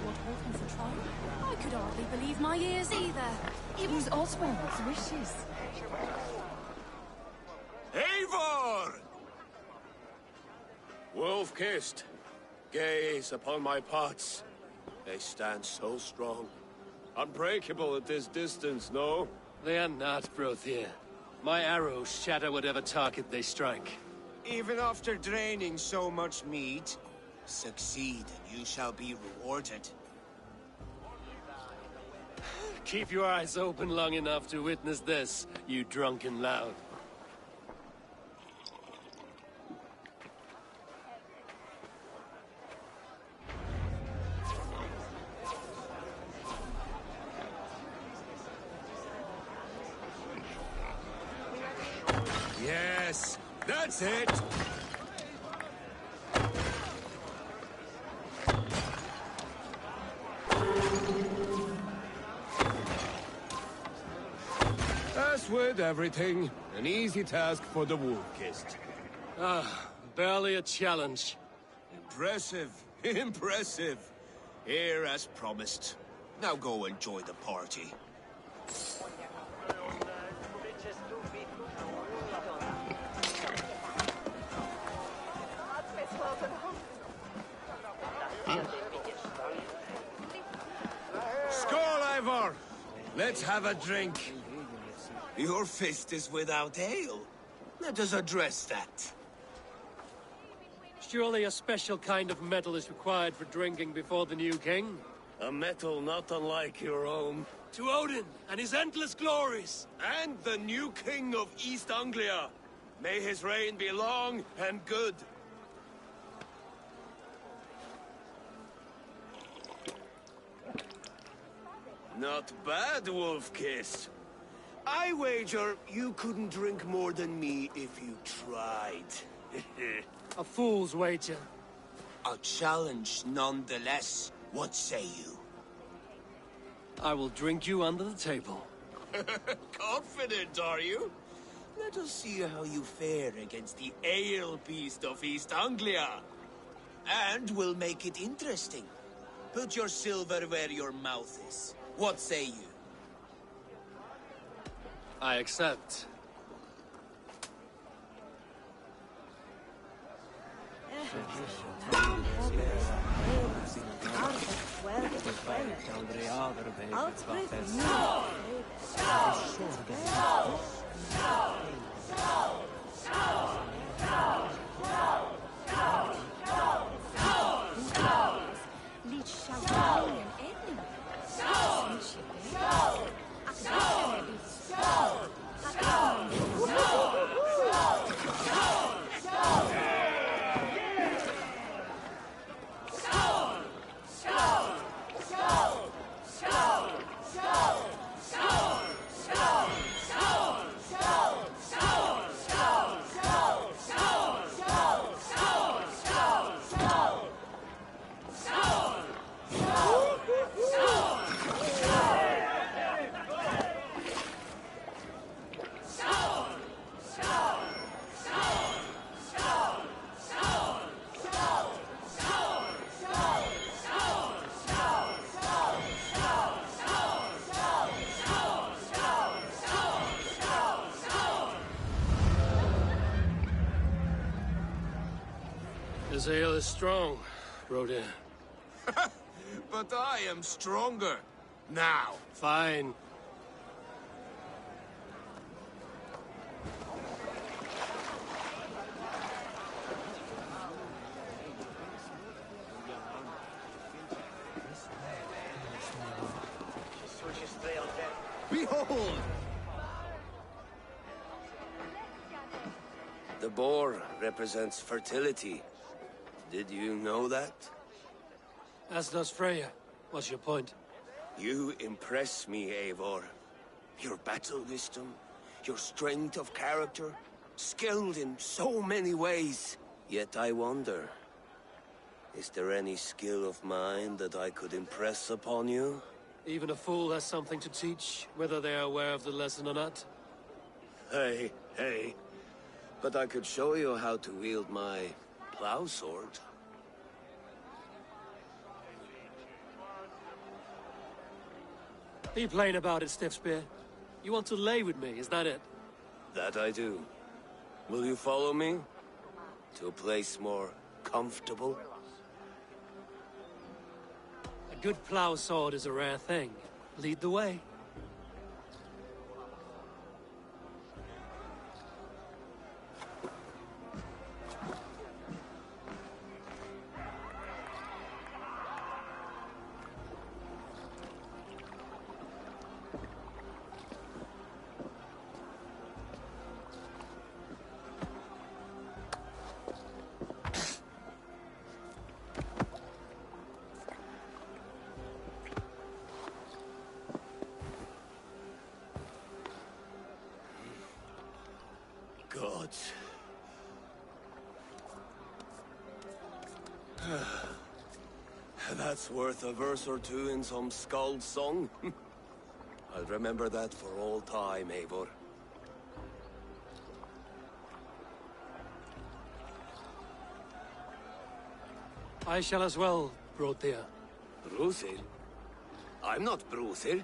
what Horton's a troll? I could hardly believe my ears either. It was Oswald's wishes. Eivor! Wolf-kissed, gaze upon my pots. They stand so strong. Unbreakable at this distance, no? They are not, Brothir. My arrows shatter whatever target they strike. Even after draining so much meat, succeed and you shall be rewarded. Keep your eyes open long enough to witness this, you drunken lout. Yes, that's it! As with everything, an easy task for the wolf-kissed. Barely a challenge. Impressive, impressive. Here as promised. Now go enjoy the party. Skål, Eivor! Let's have a drink. Your fist is without ale. Let us address that. Surely a special kind of metal is required for drinking before the new king? A metal not unlike your own. To Odin and his endless glories! And the new king of East Anglia. May his reign be long and good. Not bad, Wolf-Kiss. I wager you couldn't drink more than me if you tried. A fool's wager. A challenge nonetheless. What say you? I will drink you under the table. Confident, are you? Let us see how you fare against the ale beast of East Anglia. And we'll make it interesting. Put your silver where your mouth is. What say you? I accept. This ale is strong, Rodin. But I am stronger. Now. Fine. Behold! The boar represents fertility. Did you know that? As does Freya. What's your point? You impress me, Eivor. Your battle wisdom, your strength of character, skilled in so many ways. Yet I wonder, is there any skill of mine that I could impress upon you? Even a fool has something to teach, whether they are aware of the lesson or not. Hey, hey. But I could show you how to wield my plow sword. Be plain about it, Stiffspear. You want to lay with me, is that it? That I do. Will you follow me? To a place more comfortable? A good plow sword is a rare thing. Lead the way. Gods. That's worth a verse or two in some skald's song. I'll remember that for all time, Eivor. I shall as well, Brothir. Bruthir? I'm not Bruthir.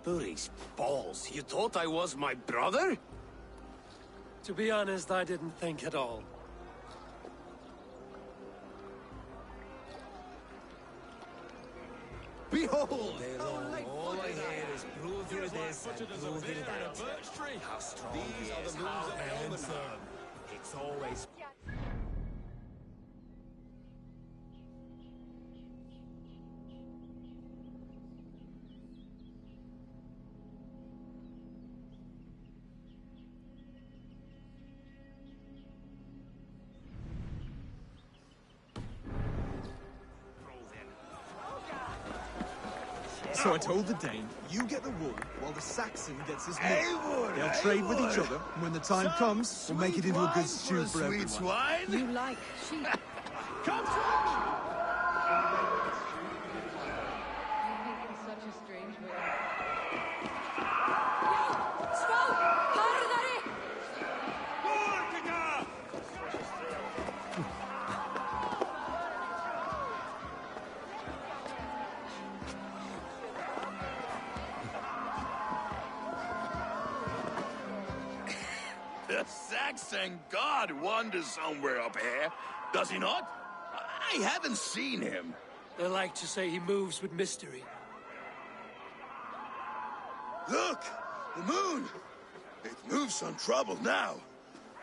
Burry's balls, you thought I was my brother? To be honest, I didn't think at all. Behold! All I hear is Bruthir this and Bruthir that. How strong he is, how handsome. It's always... So I told the Dane, you get the wool, while the Saxon gets his milk. They'll trade with each other, and when the time comes, we'll make it into a good stew for everyone. Swine? You like sheep. Come Such a strange way. Stroke! Harder that it! The Saxon god wanders somewhere up here, does he not? I haven't seen him. They like to say he moves with mystery. Look! The moon! It moves on trouble now.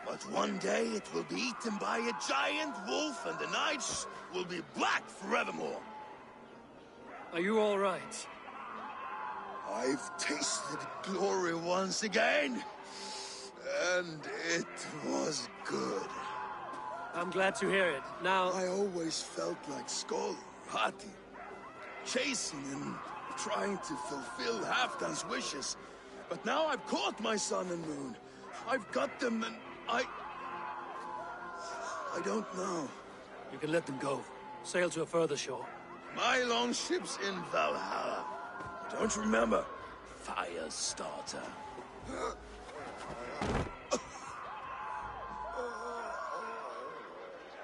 But one day it will be eaten by a giant wolf and the nights will be black forevermore. Are you all right? I've tasted glory once again. And it was good. I'm glad to hear it. Now... I always felt like Skoll, Hati, chasing and trying to fulfill Halfdan's wishes. But now I've caught my sun and moon. I've got them and I don't know. You can let them go. Sail to a further shore. My longship's in Valhalla. I don't remember. Firestarter.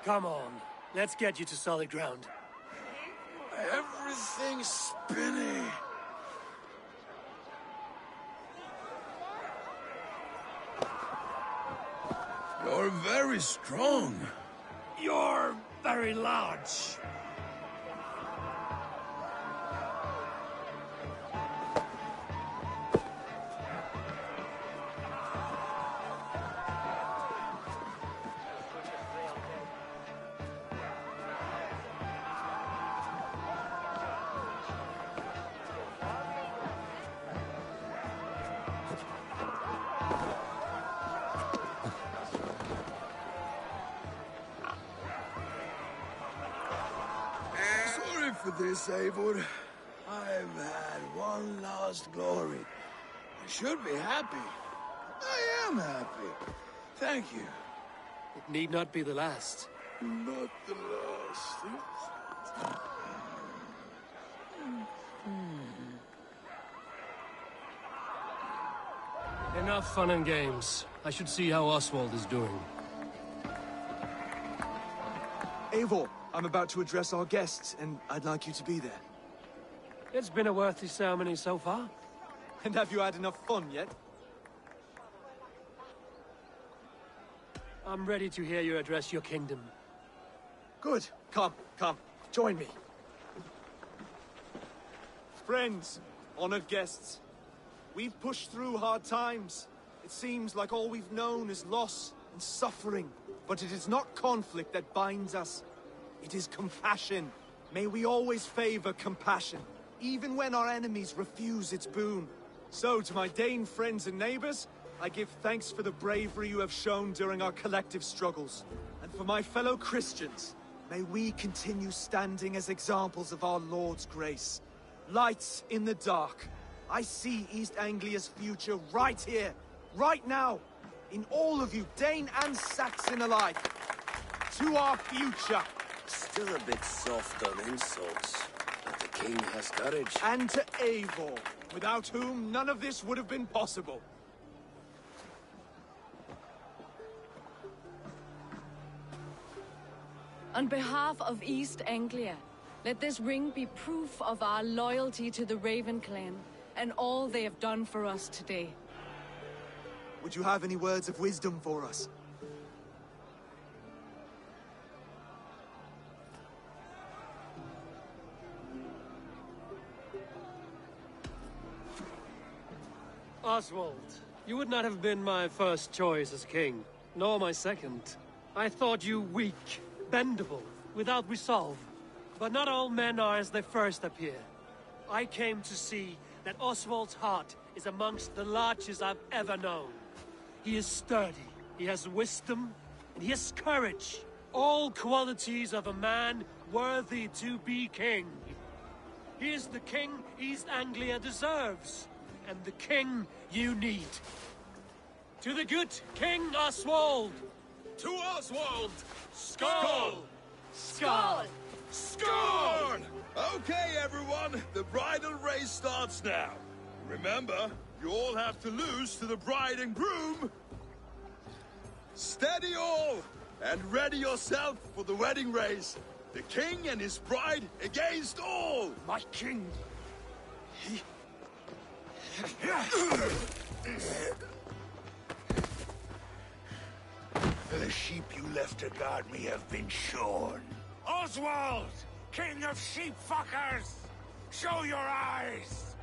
Come on. Let's get you to solid ground. Everything's spinning. You're very strong. You're very large. Sorry for this, Eivor. I've had one last glory. I should be happy. I am happy. Thank you. It need not be the last. Not the last. Enough fun and games. I should see how Oswald is doing. Eivor, I'm about to address our guests, and I'd like you to be there. It's been a worthy ceremony so far. And have you had enough fun yet? I'm ready to hear you address your kingdom. Good. Come, join me. Friends, honored guests, we've pushed through hard times. It seems like all we've known is loss and suffering. But it is not conflict that binds us. It is compassion. May we always favor compassion, even when our enemies refuse its boon. So, to my Dane friends and neighbors, I give thanks for the bravery you have shown during our collective struggles. And for my fellow Christians, may we continue standing as examples of our Lord's grace. Lights in the dark. I see East Anglia's future right here, right now, in all of you, Dane and Saxon alike. To our future. Still a bit soft on insults, but the king has courage. And to Eivor, without whom none of this would have been possible. On behalf of East Anglia, let this ring be proof of our loyalty to the Raven clan and all they have done for us today. Would you have any words of wisdom for us? Oswald, you would not have been my first choice as king, nor my second. I thought you weak, bendable, without resolve. But not all men are as they first appear. I came to see that Oswald's heart is amongst the largest I've ever known. He is sturdy, he has wisdom, and he has courage. All qualities of a man worthy to be king. He is the king East Anglia deserves, and the king you need. To the good King Oswald! To Oswald! Skull! Skull! Scorn! Okay, everyone, the bridal race starts now. Remember, you all have to lose to the bride and groom. Steady all, and ready yourself for the wedding race. The king and his bride against all. My king! The sheep you left to guard me have been shorn. Oswald! King of sheep fuckers! Show your eyes!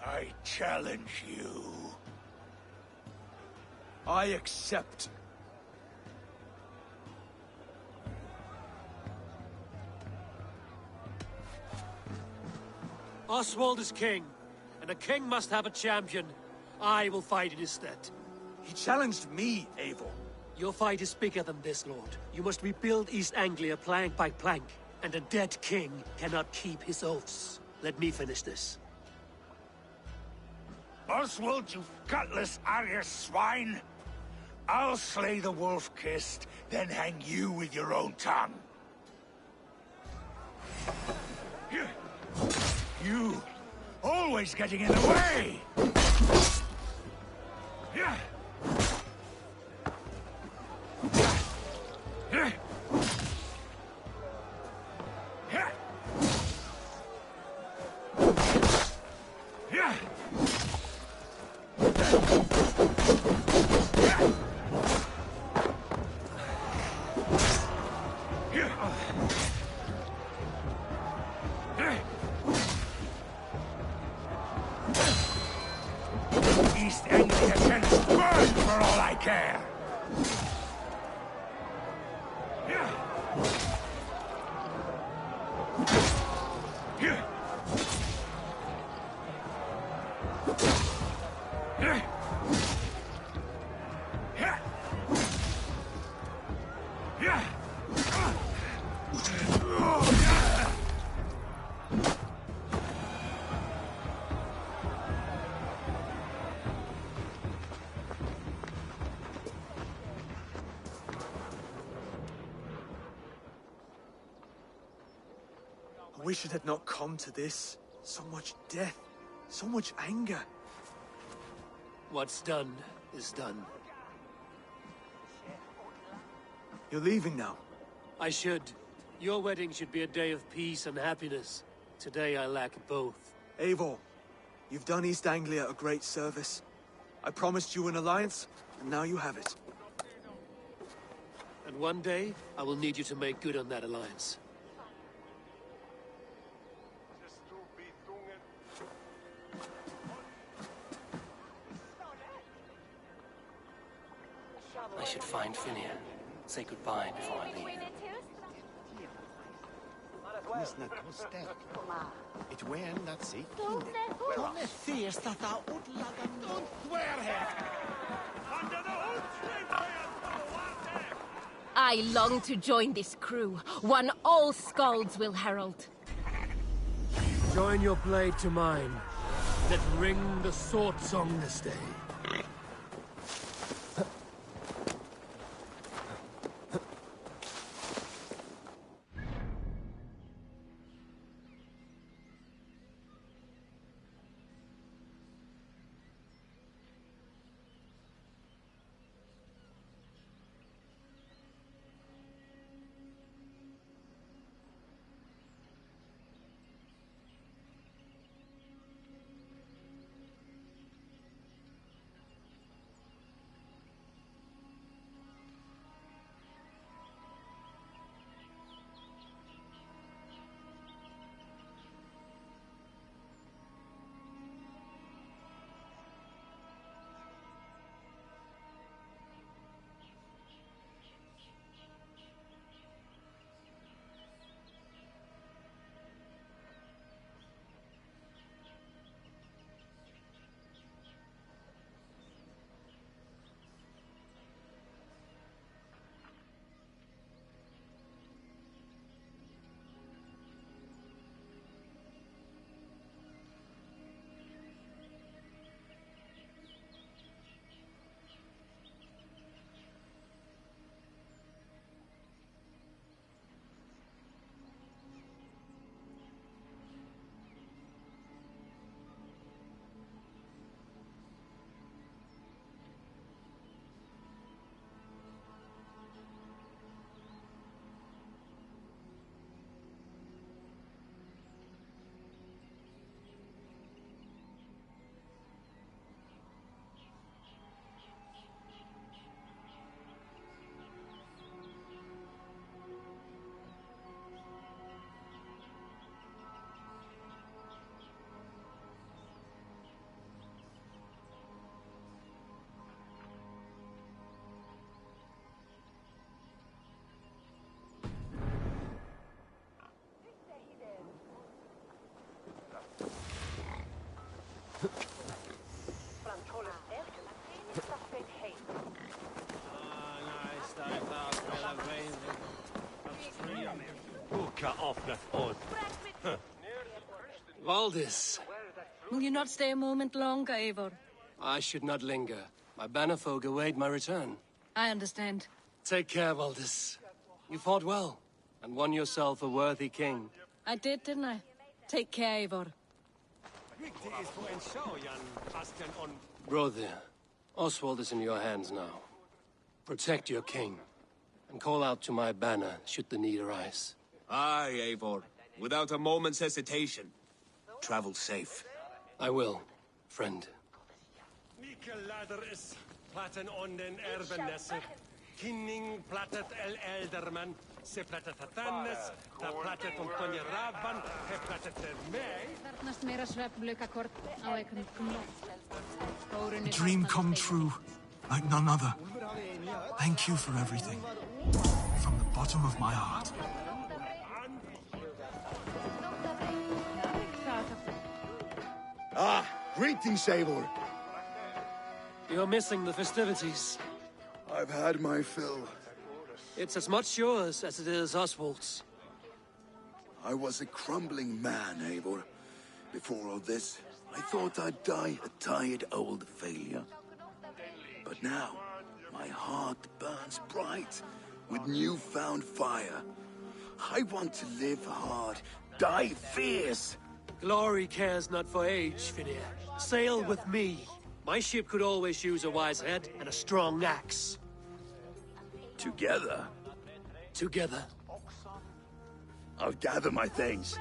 I challenge you. I accept. Oswald is king, and a king must have a champion. I will fight in his stead. He challenged me, Eivor. Your fight is bigger than this, Lord. You must rebuild East Anglia plank by plank, and a dead king cannot keep his oaths. Let me finish this. Oswald, you gutless Arya swine! I'll slay the wolf-kissed, then hang you with your own tongue. You! Always getting in the way! East Anglia can burn for all I care! I wish it had not come to this. So much death, so much anger. What's done is done. You're leaving now. I should. Your wedding should be a day of peace and happiness. Today I lack both. Eivor, you've done East Anglia a great service. I promised you an alliance, and now you have it. And one day, I will need you to make good on that alliance. I should find Finnear. Say goodbye before I leave. I long to join this crew, one all skalds will herald. Join your blade to mine. Let ring the sword song this day. Valdis. Will you not stay a moment longer, Eivor? I should not linger. My banner folk await my return. I understand. Take care, Valdis. You fought well, and won yourself a worthy king. I did, didn't I? Take care, Eivor. Brother, Oswald is in your hands now. Protect your king, and call out to my banner should the need arise. Aye, Eivor. Without a moment's hesitation. Travel safe. I will, friend. Platten on den erbenesse. Kinning plattet el elderman. Se plattet Athannes. Ta plattet on Tonja Raban. He plattet er mei. A dream come true, like none other. Thank you for everything. From the bottom of my heart. Ah, greetings, Eivor. You're missing the festivities. I've had my fill. It's as much yours as it is Oswald's. I was a crumbling man, Eivor. Before all this, I thought I'd die a tired old failure. But now, my heart burns bright with newfound fire. I want to live hard, die fierce. Glory cares not for age, Finnear. Sail with me. My ship could always use a wise head and a strong axe. Together, Together. I'll gather my things.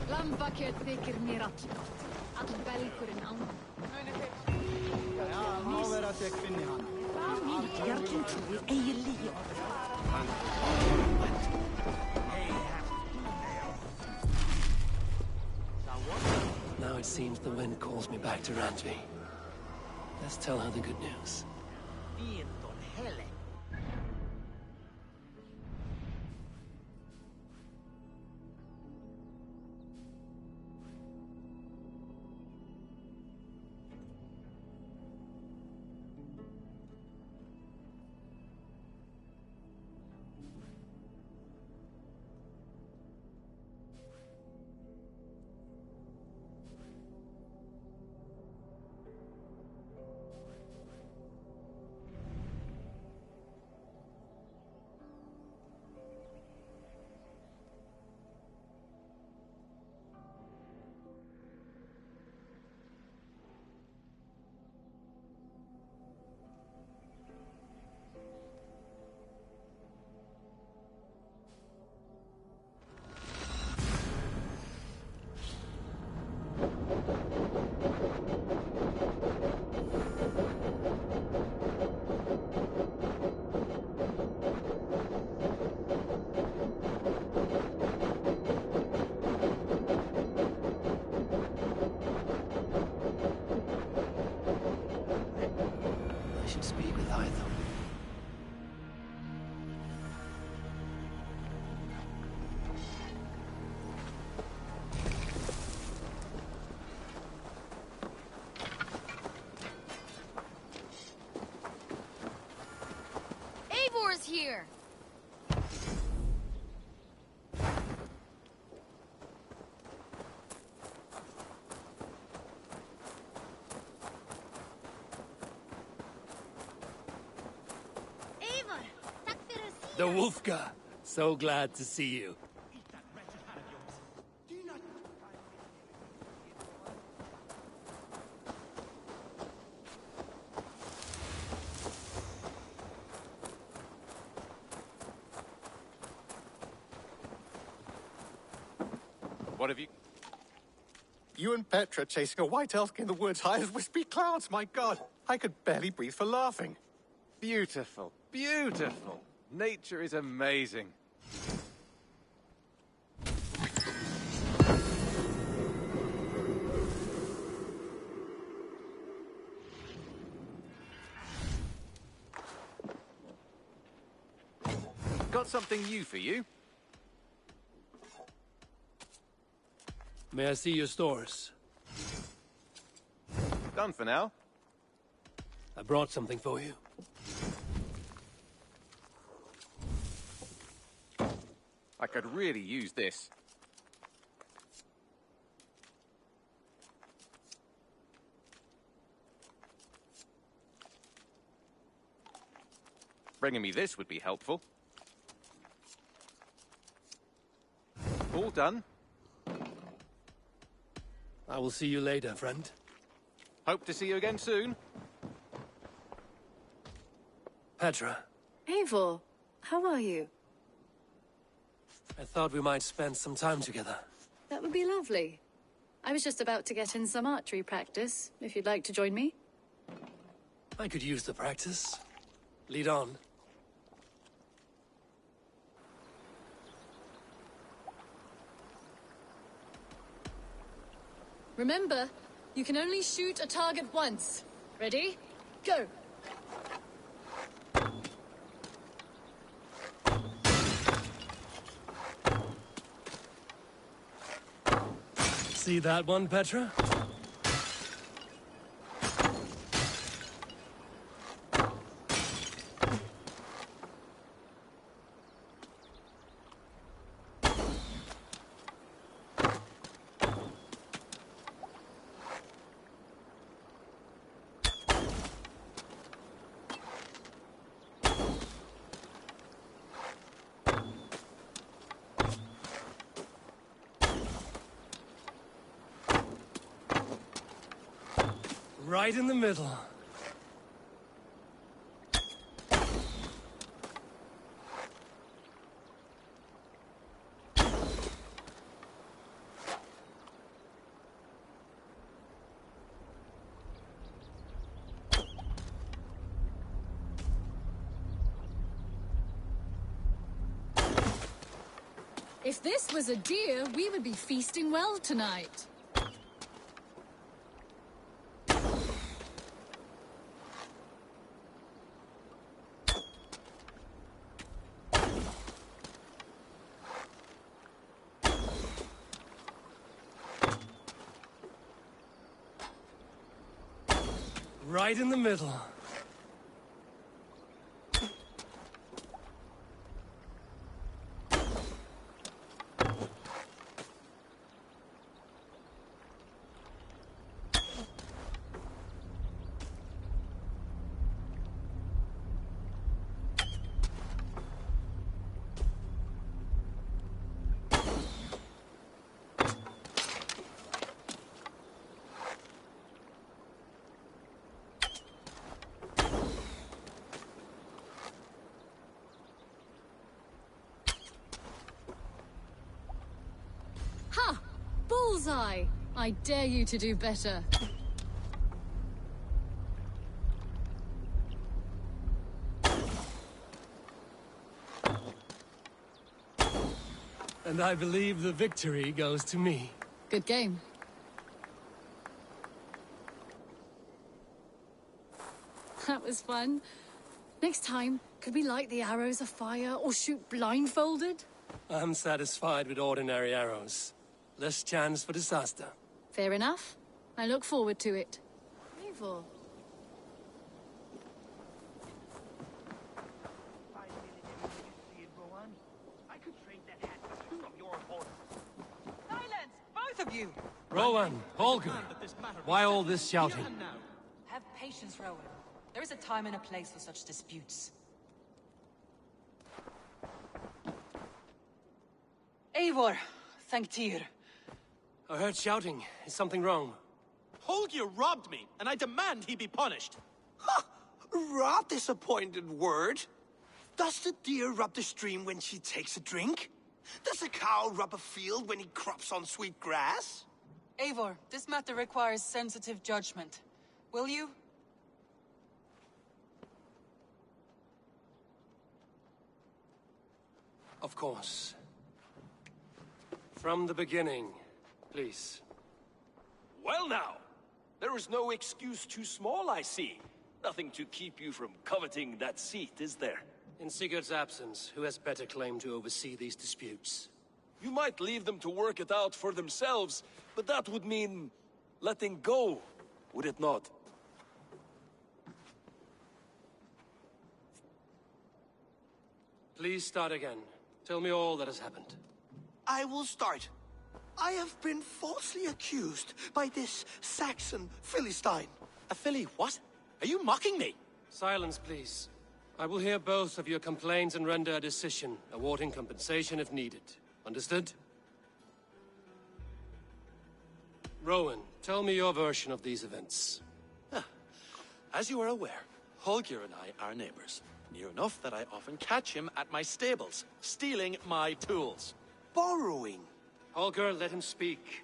Lambakjöt þykir mér all belgurinn án. Bjarginn trúir eigi lígi. Now it seems the wind calls me back to Ranji. Let's tell her the good news. I should speak with Hytham. Eivor's here! The Wolfka! So glad to see you. What have you... You and Petra chasing a white elk in the woods high as wispy clouds, my god! I could barely breathe for laughing. Beautiful, beautiful. Nature is amazing. Got something new for you? May I see your stores? Done for now. I brought something for you. I could really use this. Bringing me this would be helpful. All done. I will see you later, friend. Hope to see you again soon. Petra, Eivor, how are you? I thought we might spend some time together. That would be lovely. I was just about to get in some archery practice, if you'd like to join me. I could use the practice. Lead on. Remember, you can only shoot a target once. Ready? Go! See that one, Petra? Right in the middle. If this was a deer, we would be feasting well tonight. Right in the middle. Ha! Bullseye! I dare you to do better. And I believe the victory goes to me. Good game. That was fun. Next time, could we light the arrows afire or shoot blindfolded? I'm satisfied with ordinary arrows. Less chance for disaster. Fair enough. I look forward to it. Evil. Silence, both of you! Rowan, Holger, why all this shouting? Have patience, Rowan. There is a time and a place for such disputes. Eivor, thank Tyr. I heard shouting. Is something wrong? Holger robbed me, and I demand he be punished. Ha! Robbed is a pointed word. Does the deer rub the stream when she takes a drink? Does a cow rub a field when he crops on sweet grass? Eivor, this matter requires sensitive judgment. Will you? Of course. From the beginning, please. Well now, there is no excuse too small, I see. Nothing to keep you from coveting that seat, is there? In Sigurd's absence, who has better claim to oversee these disputes? You might leave them to work it out for themselves, but that would mean letting go, would it not? Please start again. Tell me all that has happened. I will start. I have been falsely accused by this Saxon Philistine. A Philly what? Are you mocking me? Silence, please. I will hear both of your complaints and render a decision, awarding compensation if needed. Understood? Rowan, tell me your version of these events. As you are aware, Holger and I are neighbors. Near enough that I often catch him at my stables, stealing my tools. Borrowing. Holger, let him speak.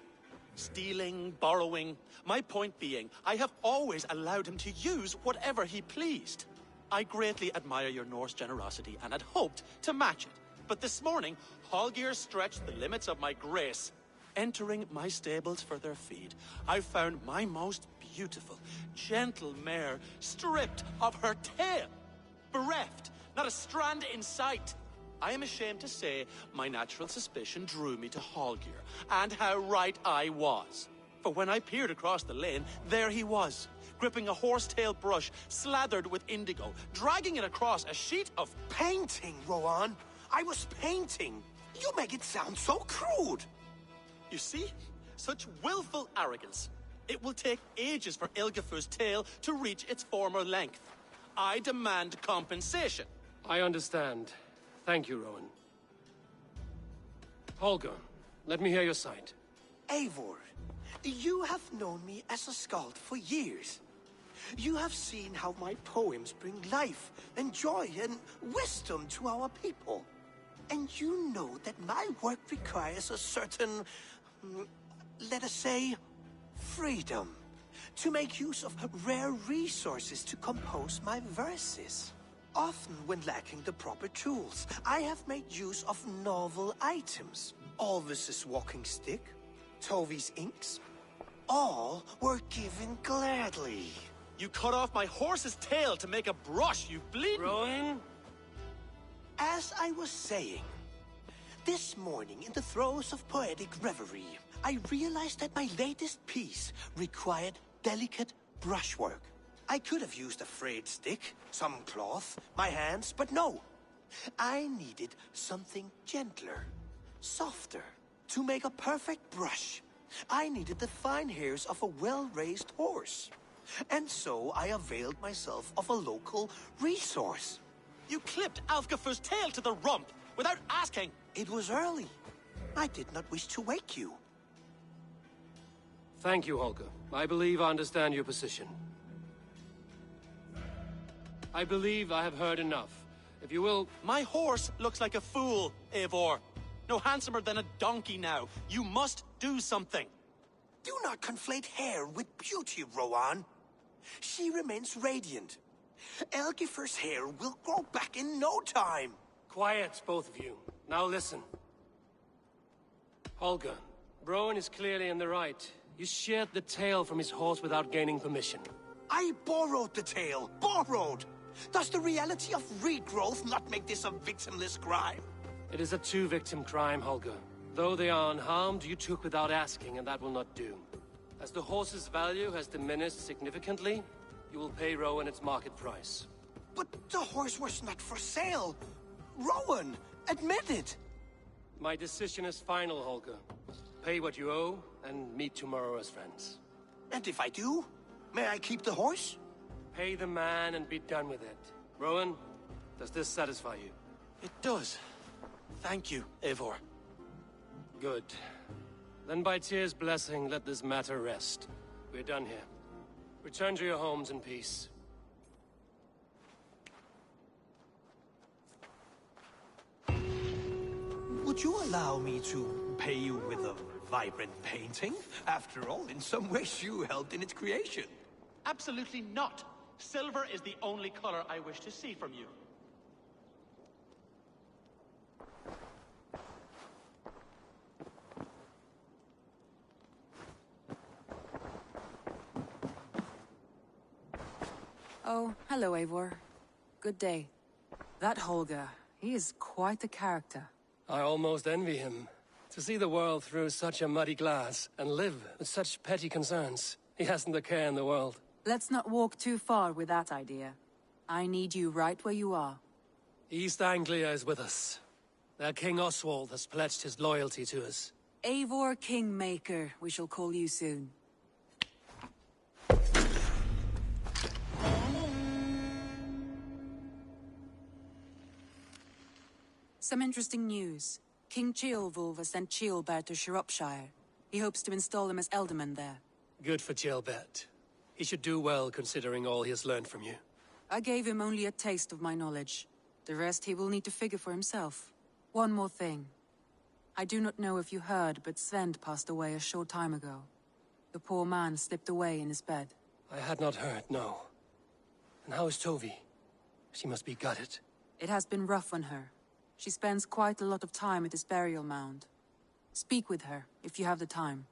Stealing, borrowing. My point being, I have always allowed him to use whatever he pleased. I greatly admire your Norse generosity and had hoped to match it. But this morning, Holger stretched the limits of my grace. Entering my stables for their feed, I found my most beautiful, gentle mare stripped of her tail. Bereft, not a strand in sight. I am ashamed to say my natural suspicion drew me to Holger, and how right I was. For when I peered across the lane, there he was, gripping a horsetail brush slathered with indigo, dragging it across a sheet of... Painting, Rowan. I was painting. You make it sound so crude. You see? Such willful arrogance. It will take ages for Ilgafur's tail to reach its former length. I demand compensation. I understand. Thank you, Rowan. Holger, let me hear your side. Eivor, you have known me as a skald for years. You have seen how my poems bring life and joy and wisdom to our people. And you know that my work requires a certain, let us say, freedom to make use of rare resources to compose my verses. Often when lacking the proper tools, I have made use of novel items. Alvis's walking stick, Tovi's inks, all were given gladly. You cut off my horse's tail to make a brush, you bleeding... Rowan? As I was saying, this morning in the throes of poetic reverie, I realized that my latest piece required delicate brushwork. I could have used a frayed stick, some cloth, my hands, but no. I needed something gentler, softer. To make a perfect brush, I needed the fine hairs of a well-raised horse. And so I availed myself of a local resource. You clipped Alfgafur's tail to the rump without asking. It was early. I did not wish to wake you. Thank you, Holger. I believe I understand your position. I believe I have heard enough. If you will... My horse looks like a fool, Eivor. No handsomer than a donkey now. You must do something. Do not conflate hair with beauty, Rowan. She remains radiant. Elgifur's hair will grow back in no time. Quiet, both of you. Now listen. Holger, Rowan is clearly in the right. You sheared the tail from his horse without gaining permission. I borrowed the tail. Borrowed! Does the reality of regrowth not make this a victimless crime? It is a two-victim crime, Holger. Though they are unharmed, you took without asking, and that will not do. As the horse's value has diminished significantly, you will pay Rowan its market price. But the horse was not for sale. Rowan, admit it. My decision is final, Holger. Pay what you owe, and meet tomorrow as friends. And if I do, may I keep the horse? Pay the man and be done with it. Rowan, does this satisfy you? It does. Thank you, Eivor. Good. Then by Tyr's blessing, let this matter rest. We're done here. Return to your homes in peace. Would you allow me to pay you with a vibrant painting? After all, in some ways you helped in its creation. Absolutely not. Silver is the only color I wish to see from you. Oh, hello, Eivor. Good day. That Holger, he is quite a character. I almost envy him. To see the world through such a muddy glass and live with such petty concerns. He hasn't a care in the world. Let's not walk too far with that idea. I need you right where you are. East Anglia is with us. Their King Oswald has pledged his loyalty to us. Eivor Kingmaker, we shall call you soon. Some interesting news. King Ceolwulf has sent Ceolbert to Shropshire. He hopes to install him as Elderman there. Good for Ceolbert. He should do well considering all he has learned from you. I gave him only a taste of my knowledge. The rest he will need to figure for himself. One more thing. I do not know if you heard, but Svend passed away a short time ago. The poor man slipped away in his bed. I had not heard, no. And how is Tovi? She must be gutted. It has been rough on her. She spends quite a lot of time at his burial mound. Speak with her, if you have the time.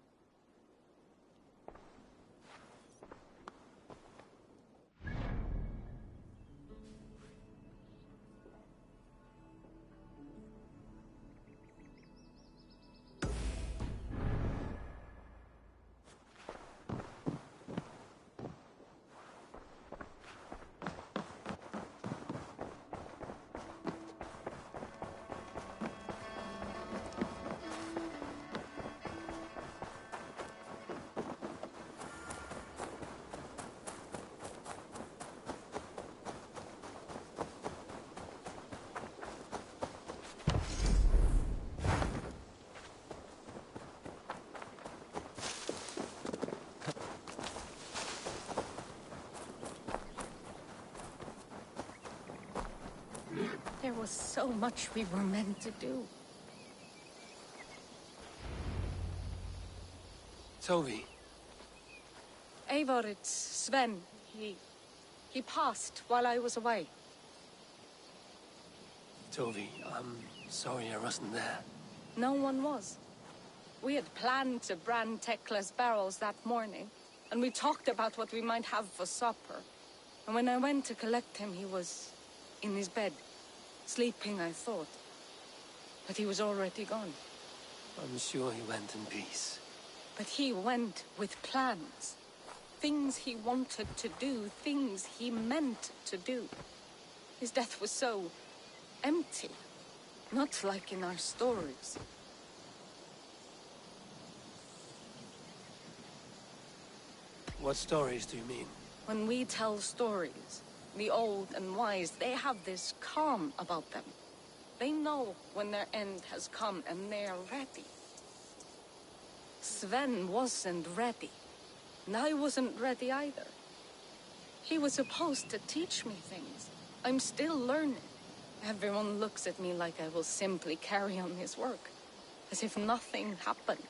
There was so much we were meant to do. Tovi. Eivor, it's Sven. He passed while I was away. Tovi, I'm sorry I wasn't there. No one was. We had planned to brand Tekla's barrels that morning, and we talked about what we might have for supper. And when I went to collect him, he was in his bed, sleeping, I thought. But he was already gone. I'm sure he went in peace. But he went with plans. Things he wanted to do, things he meant to do. His death was so empty, not like in our stories. What stories do you mean? When we tell stories, the old and wise, they have this calm about them. They know when their end has come and they are ready. Sven wasn't ready. And I wasn't ready either. He was supposed to teach me things. I'm still learning. Everyone looks at me like I will simply carry on his work. As if nothing happened.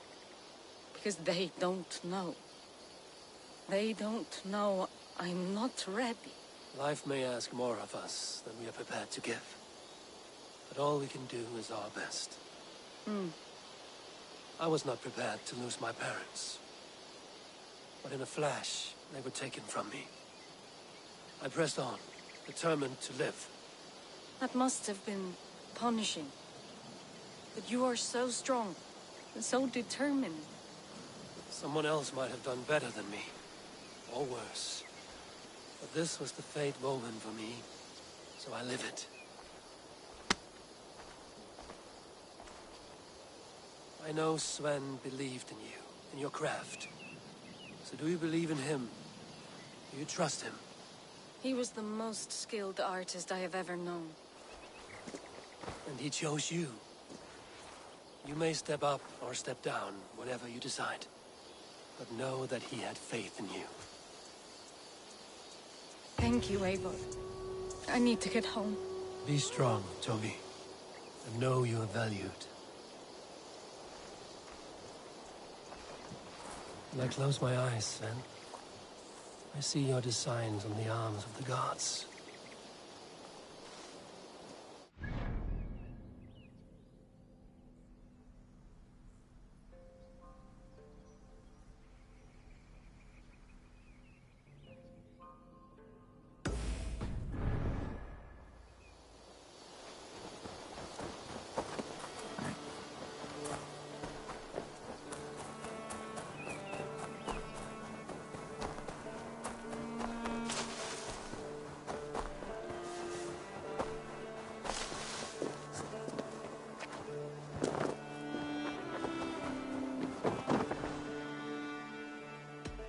Because they don't know. They don't know I'm not ready. Life may ask more of us than we are prepared to give. But all we can do is our best. I was not prepared to lose my parents. But in a flash, they were taken from me. I pressed on, determined to live. That must have been punishing. But you are so strong, and so determined. Someone else might have done better than me. Or worse. But this was the fate woven for me, so I live it. I know Sven believed in you, in your craft. So do you believe in him? Do you trust him? He was the most skilled artist I have ever known. And he chose you. You may step up or step down, whatever you decide. But know that he had faith in you. Thank you, Eivor. I need to get home. Be strong, Toby. And know you are valued. When I close my eyes, Sven, I see your designs on the arms of the gods.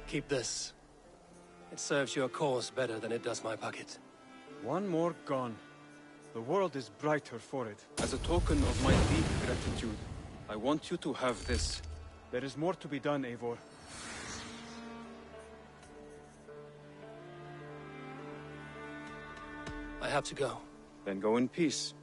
Keep this. It serves your cause better than it does my pocket. One more gone. The world is brighter for it. As a token of my deep gratitude, I want you to have this. There is more to be done, Eivor. I have to go. Then go in peace.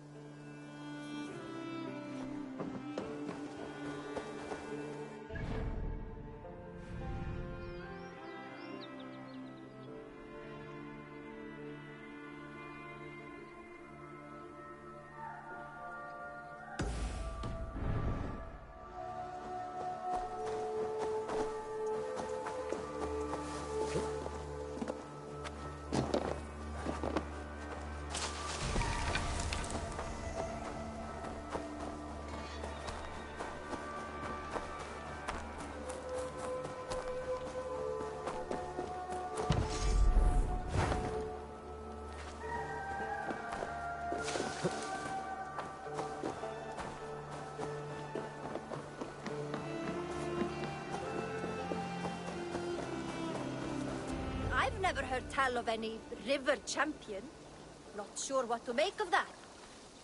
I've never heard tell of any river champion. Not sure what to make of that.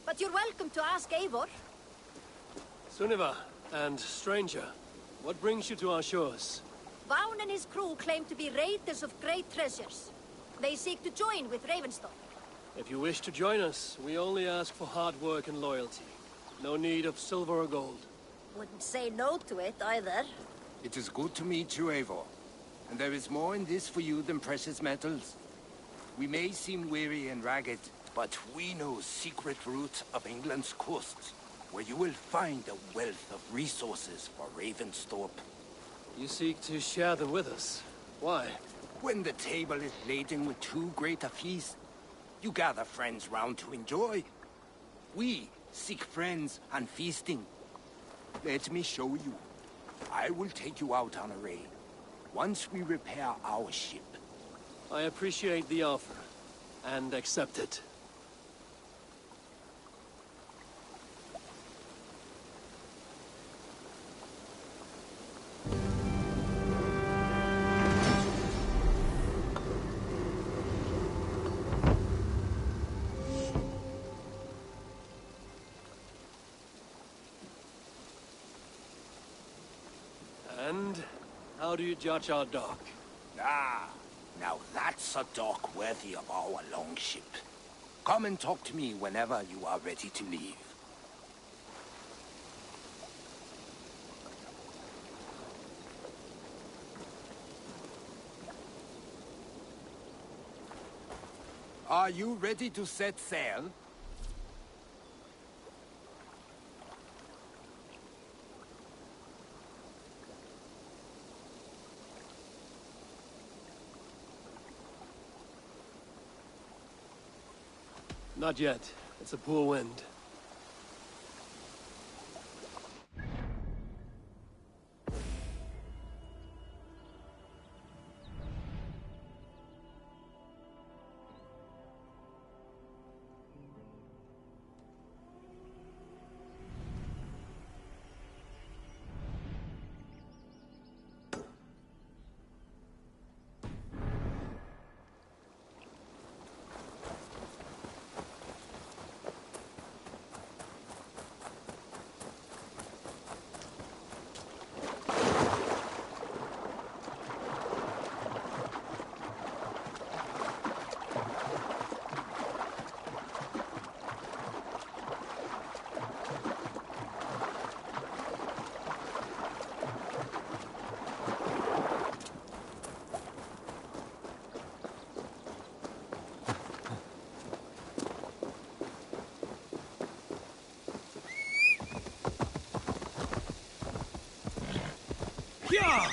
But you're welcome to ask Eivor. Sunniva, and stranger, what brings you to our shores? Vaughn and his crew claim to be raiders of great treasures. They seek to join with Ravenstone. If you wish to join us, we only ask for hard work and loyalty. No need of silver or gold. Wouldn't say no to it, either. It is good to meet you, Eivor. And there is more in this for you than precious metals. We may seem weary and ragged, But we know secret route of England's coasts, where you will find a wealth of resources for Ravensthorpe. You seek to share them with us. Why? When the table is laden with too great a feast, you gather friends round to enjoy. We seek friends and feasting. Let me show you. I will take you out on a raid, once we repair our ship. I appreciate the offer, and accept it. And how do you judge our dock? Ah, now that's a dock worthy of our longship. Come and talk to me whenever you are ready to leave. Are you ready to set sail? Not yet. It's a poor wind. Yeah!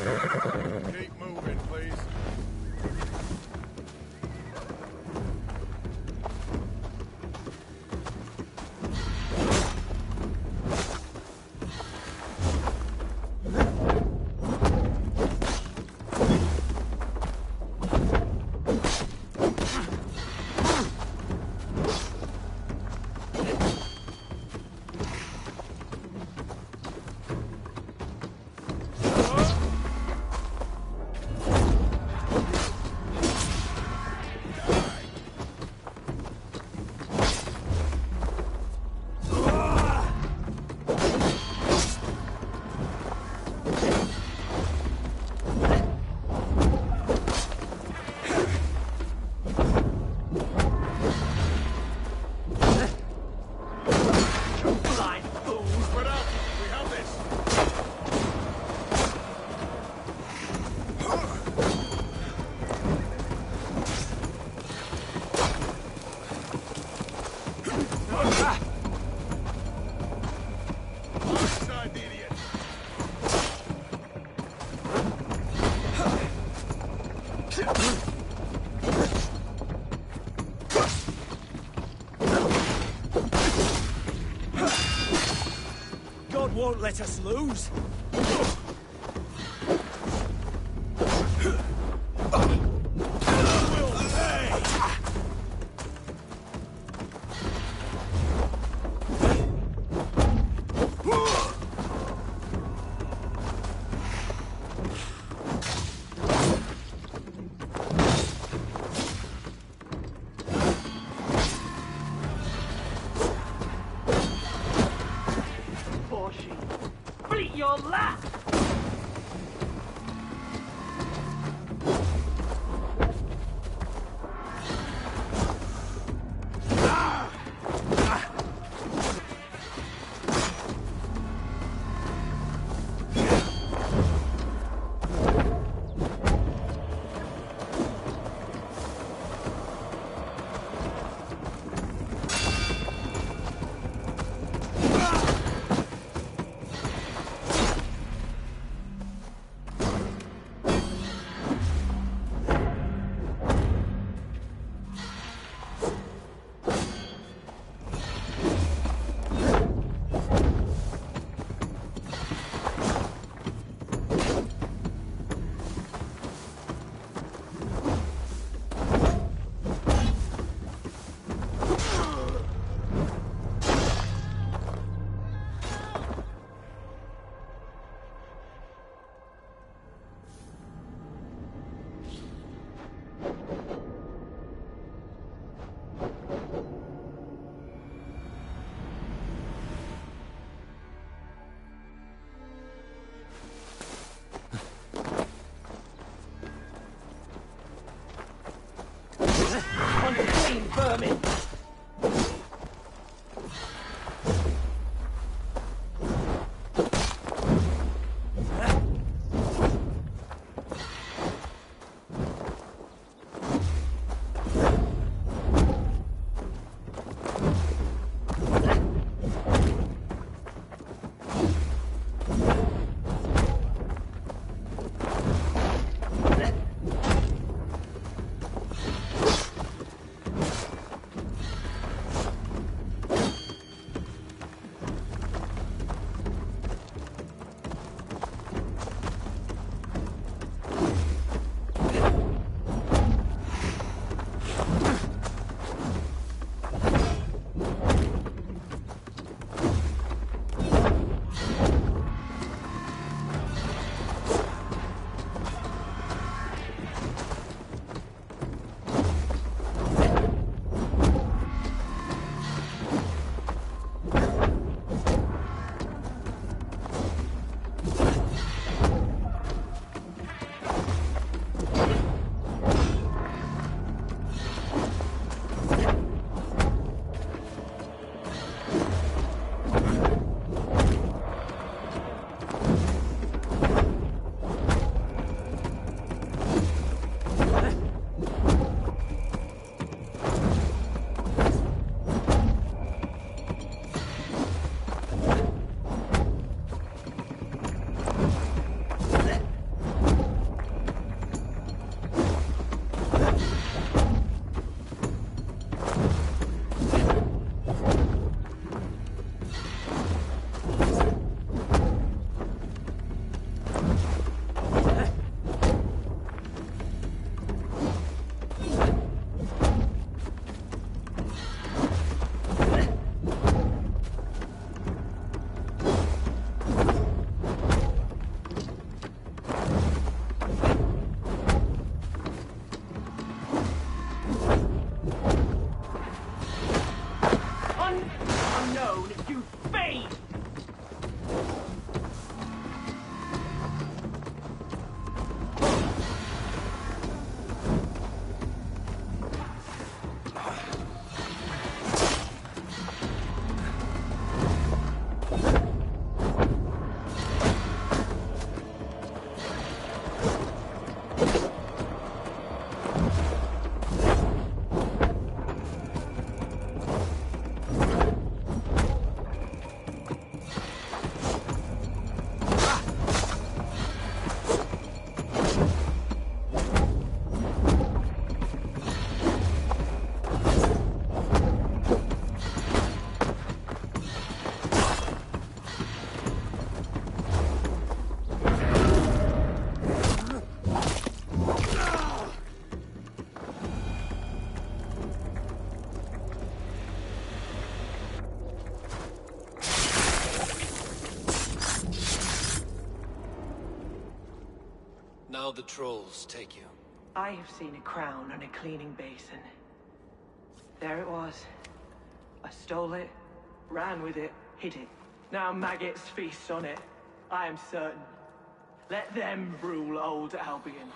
Keep moving, please. God won't let us lose. Beat your lap! Unclean vermin! Now the trolls take you. I have seen a crown on a cleaning basin. There it was. I stole it, ran with it, hid it. Now maggots feast on it. I am certain. Let them rule old Albion.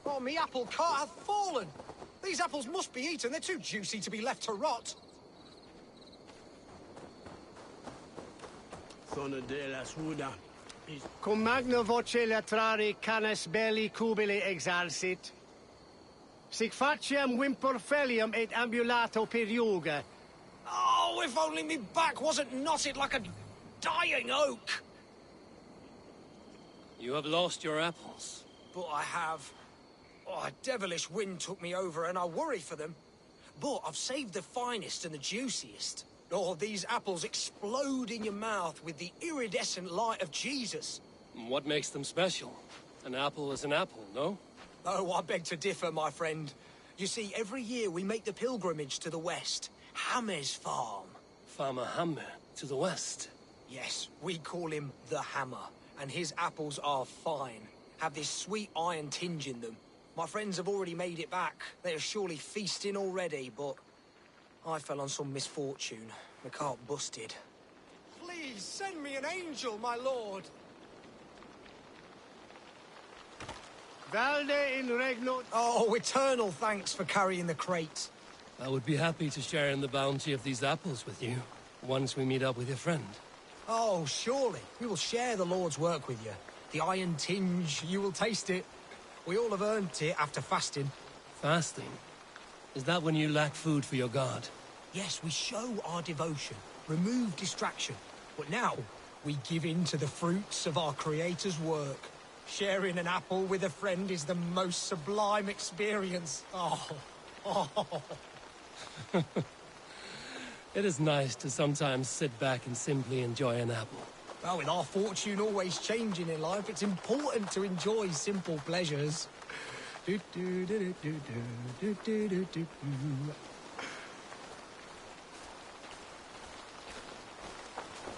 Oh, me apple cart hath fallen! These apples must be eaten, they're too juicy to be left to rot. Sono della Suda. Cum magna voce latrari canes belli cubili exalsit. Sic faciem wimporfelium et ambulato periuga. Oh, if only me back wasn't knotted like a dying oak! You have lost your apples. But I have. Oh, a devilish wind took me over and I worry for them. But I've saved the finest and the juiciest. Oh, these apples explode in your mouth with the iridescent light of Jesus. What makes them special? An apple is an apple, no? Oh, I beg to differ, my friend. You see, every year we make the pilgrimage to the west. Hammer's farm. Farmer Hammer to the west? Yes, we call him the Hammer. And his apples are fine. Have this sweet iron tinge in them. My friends have already made it back. They are surely feasting already, but I fell on some misfortune. The cart busted. Please, send me an angel, my lord! Valde in regno... Oh, eternal thanks for carrying the crate. I would be happy to share in the bounty of these apples with you, once we meet up with your friend. Oh, surely. We will share the Lord's work with you. The iron tinge, you will taste it. We all have earned it after fasting. Fasting? Is that when you lack food for your god? Yes, we show our devotion, remove distraction. But now, we give in to the fruits of our Creator's work. Sharing an apple with a friend is the most sublime experience. Oh. It is nice to sometimes sit back and simply enjoy an apple. Well, with our fortune always changing in life, it's important to enjoy simple pleasures.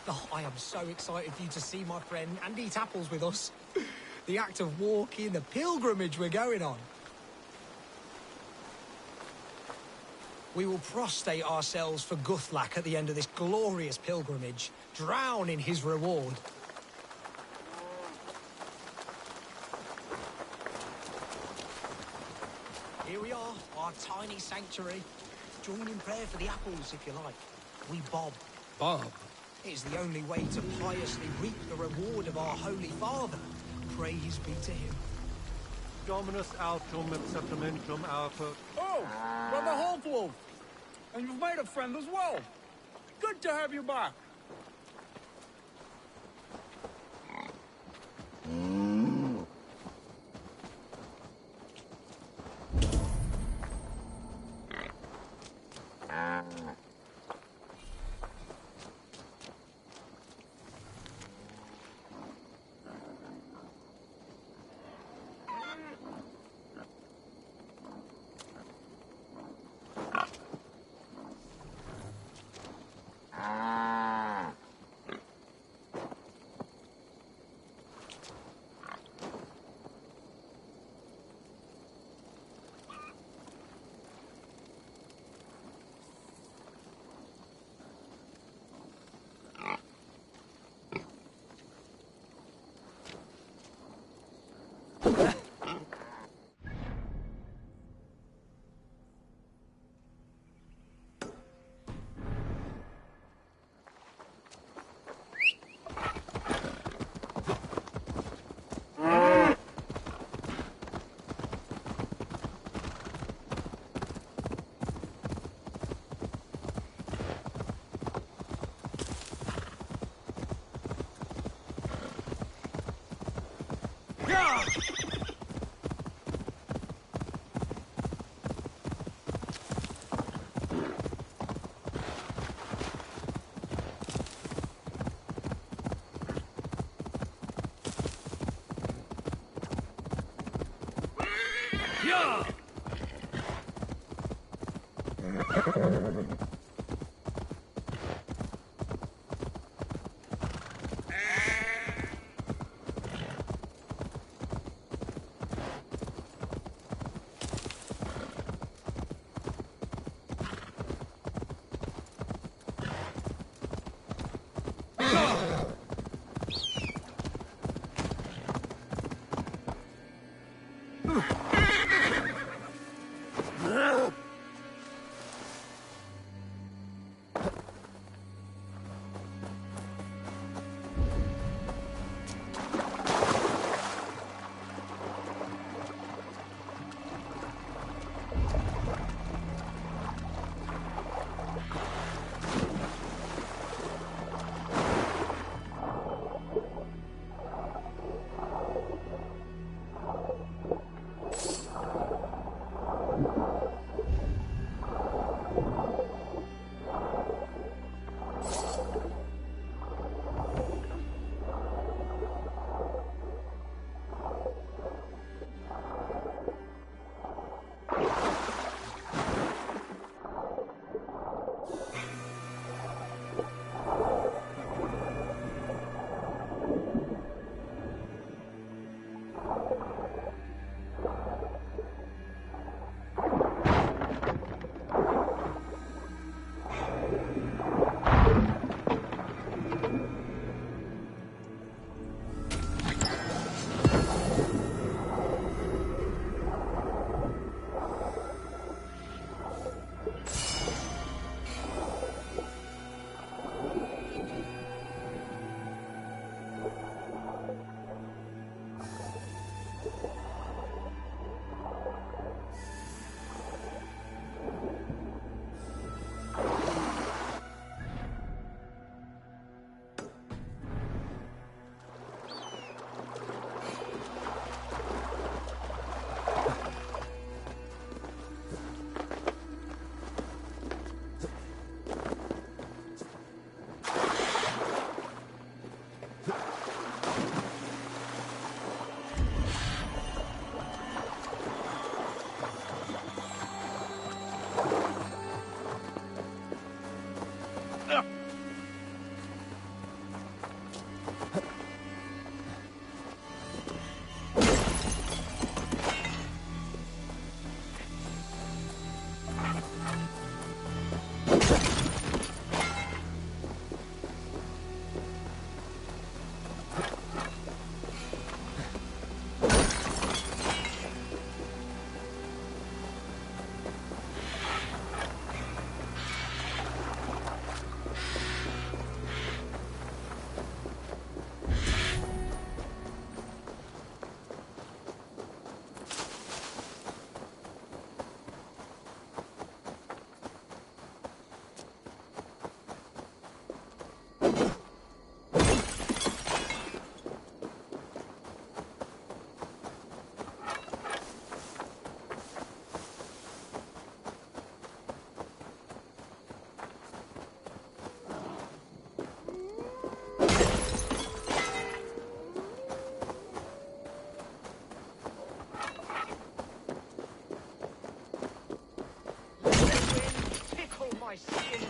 Oh, I am so excited for you to see my friend and eat apples with us. The act of walking, the pilgrimage we're going on. We will prostrate ourselves for Guthlak at the end of this glorious pilgrimage, drown in his reward. Here we are, our tiny sanctuary. Join in prayer for the apples, if you like. We bob. Bob? It's the only way to piously reap the reward of our Holy Father. Praise be to him. Dominus autum et septamentum alpha. Oh, Brother Halfwolf! And you've made a friend as well. Good to have you back.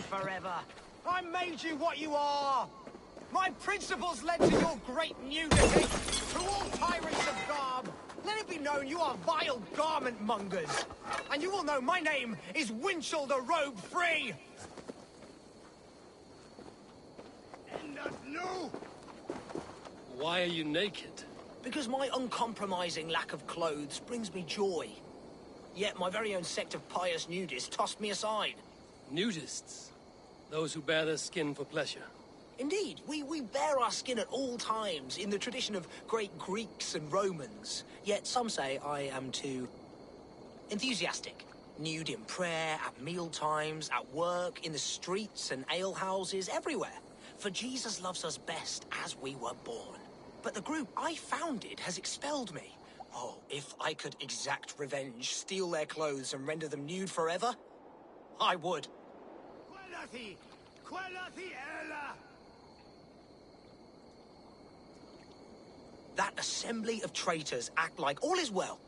forever. I made you what you are. My principles led to your great nudity. To all tyrants of garb, let it be known you are vile garment mongers. And you all know my name is Winchell the Robe Free. No! Why are you naked? Because my uncompromising lack of clothes brings me joy. Yet my very own sect of pious nudists tossed me aside. Nudists? Those who bare their skin for pleasure. Indeed, we bare our skin at all times in the tradition of great Greeks and Romans. Yet some say I am too enthusiastic. Nude in prayer, at meal times, at work, in the streets and alehouses, everywhere. For Jesus loves us best as we were born. But the group I founded has expelled me. Oh, if I could exact revenge, steal their clothes and render them nude forever, I would. That assembly of traitors act like all is well.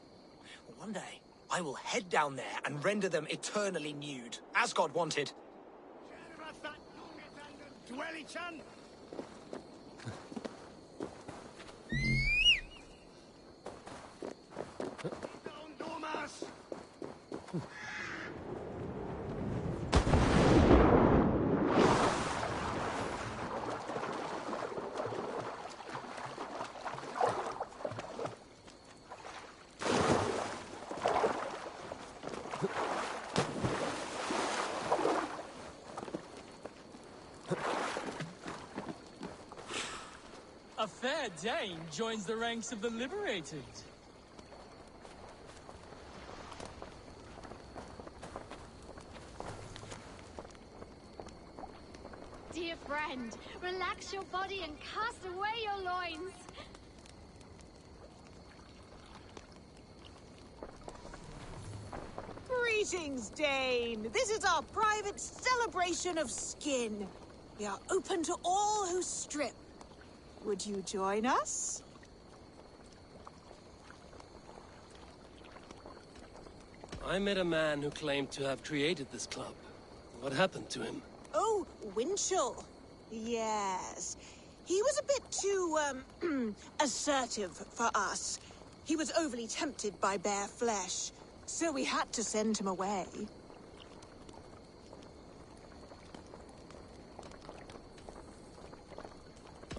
One day, I will head down there and render them eternally nude, as God wanted. A fair Dane joins the ranks of the liberated. Dear friend, relax your body and cast away your loins. Greetings, Dane. This is our private celebration of skin. We are open to all who strip. Would you join us? I met a man who claimed to have created this club. What happened to him? Oh, Winchell. Yes. He was a bit too, assertive for us. He was overly tempted by bare flesh, so we had to send him away.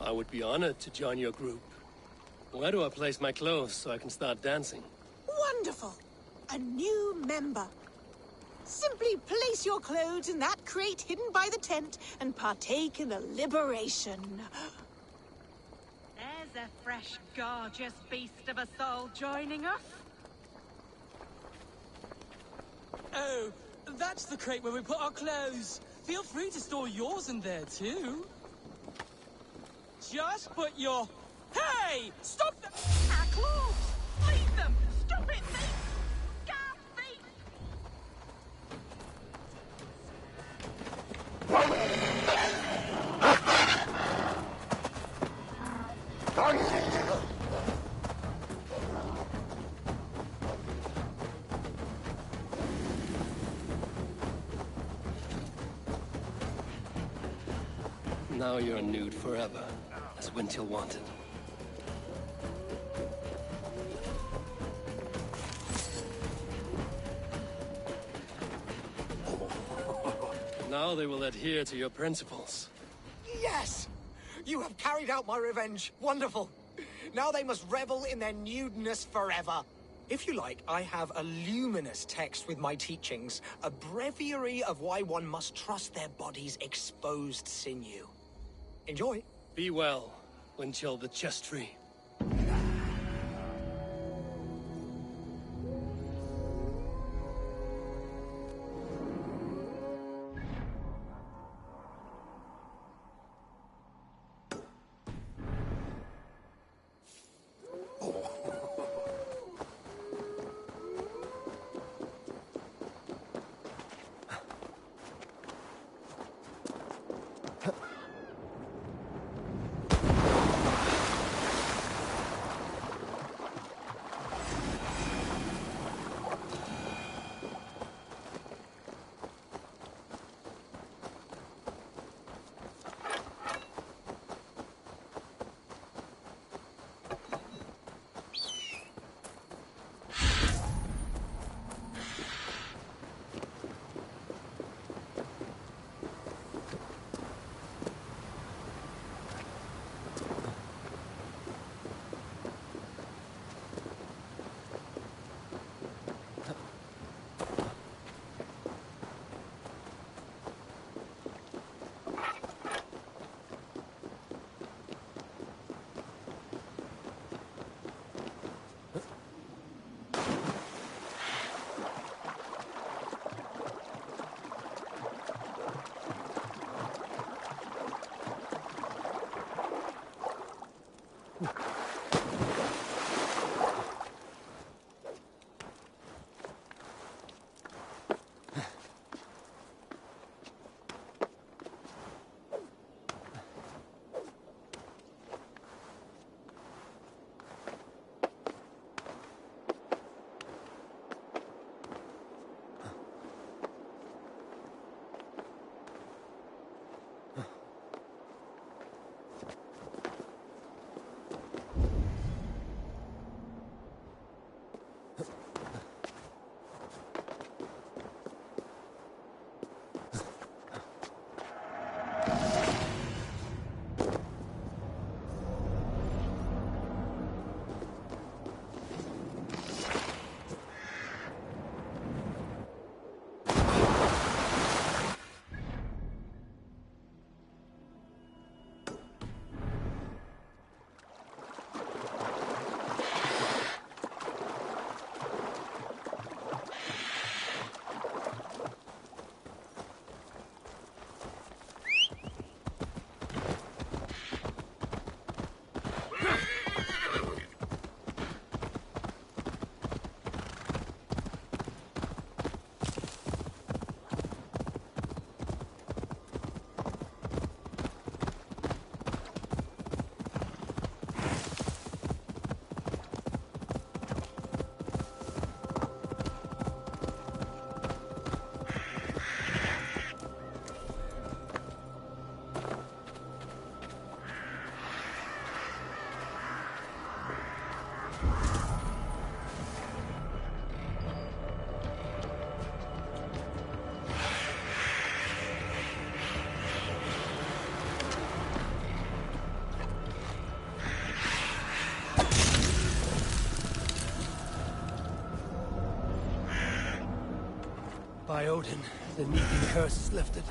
I would be honored to join your group. Where do I place my clothes so I can start dancing? Wonderful! A new member. Simply place your clothes in that crate hidden by the tent and partake in the liberation. There's a fresh, gorgeous beast of a soul joining us. Oh, that's the crate where we put our clothes. Feel free to store yours in there too. Just put your... Hey! Stop them! Our clothes! Leave them! Stop it, thief! Scarf thief! Now you're nude forever, as Winchell wanted. Now they will adhere to your principles. Yes! You have carried out my revenge. Wonderful. Now they must revel in their nudeness forever. If you like, I have a luminous text with my teachings, a breviary of why one must trust their body's exposed sinew. Enjoy. Be well, Winchell the Chest-Free. By Odin, the Negan curse is lifted.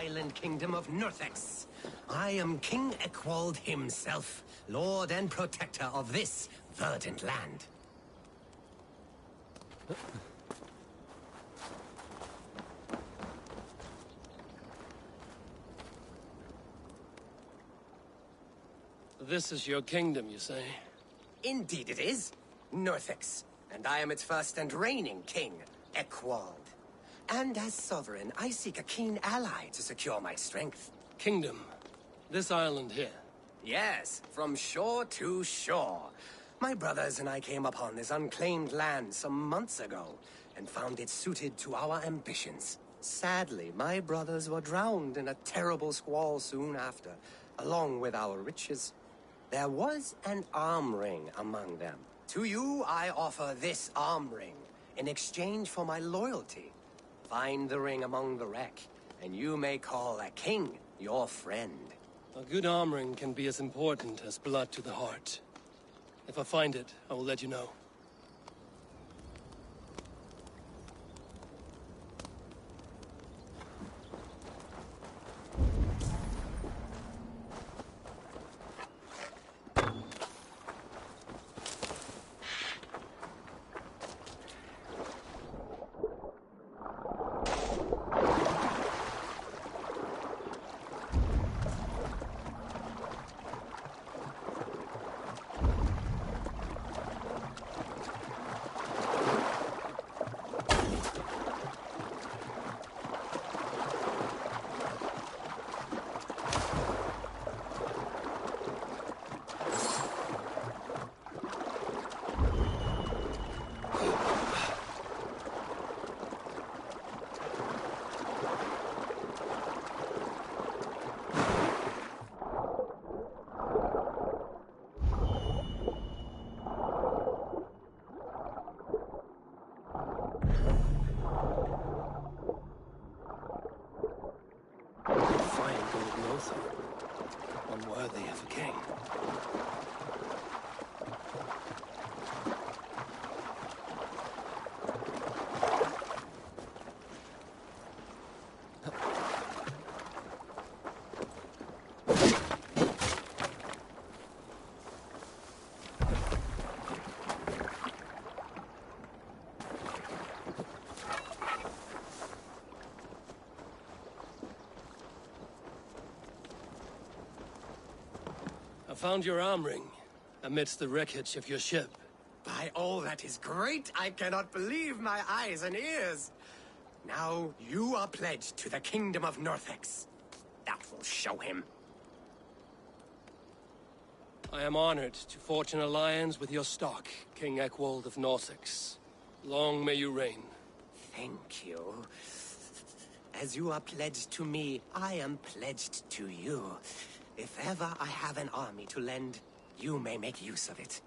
Island kingdom of Northex. I am King Eckwald himself, lord and protector of this verdant land. This is your kingdom, you say? Indeed it is. Northex. And I am its first and reigning king, Eckwald. And as sovereign, I seek a keen ally to secure my strength. Kingdom. This island here. Yes, from shore to shore. My brothers and I came upon this unclaimed land some months ago, and found it suited to our ambitions. Sadly, my brothers were drowned in a terrible squall soon after, along with our riches. There was an arm ring among them. To you, I offer this arm ring, in exchange for my loyalty. Find the ring among the wreck, and you may call a king your friend. A good arm ring can be as important as blood to the heart. If I find it, I will let you know. found your arm ring amidst the wreckage of your ship. By all that is great, I cannot believe my eyes and ears. Now you are pledged to the Kingdom of Northex. That will show him. I am honored to forge an alliance with your stock, King Ekwald of Northex. Long may you reign. Thank you. As you are pledged to me, I am pledged to you. If ever I have an army to lend, you may make use of it.